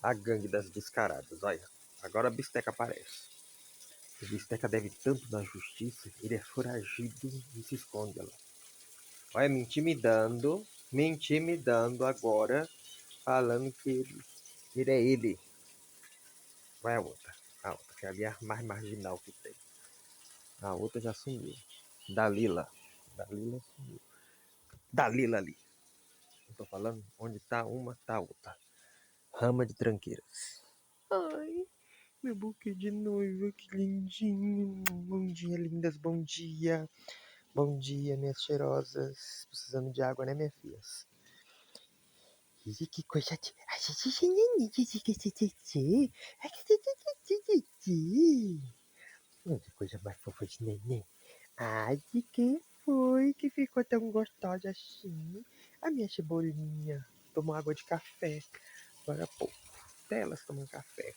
A gangue das descaradas, olha. Agora a Bisteca aparece. O Bisteca deve tanto na justiça, ele é foragido e se esconde lá. Olha, me intimidando agora, falando que ele é ele. Vai a outra, que ali é a mais marginal que tem. A outra já sumiu. Dalila. Dalila sumiu. Dalila ali. Não tô falando? Onde tá uma, tá outra. Rama de tranqueiras. Ai, meu buquê de noiva, que lindinho. Bom dia, lindas, bom dia. Bom dia, minhas cheirosas. Precisando de água, né, minha filha? Que coisa de... Que coisa mais fofa de neném. Ai, de que foi que ficou tão gostosa assim? A minha cebolinha tomou água de café. Agora há pouco. Até elas tomam café.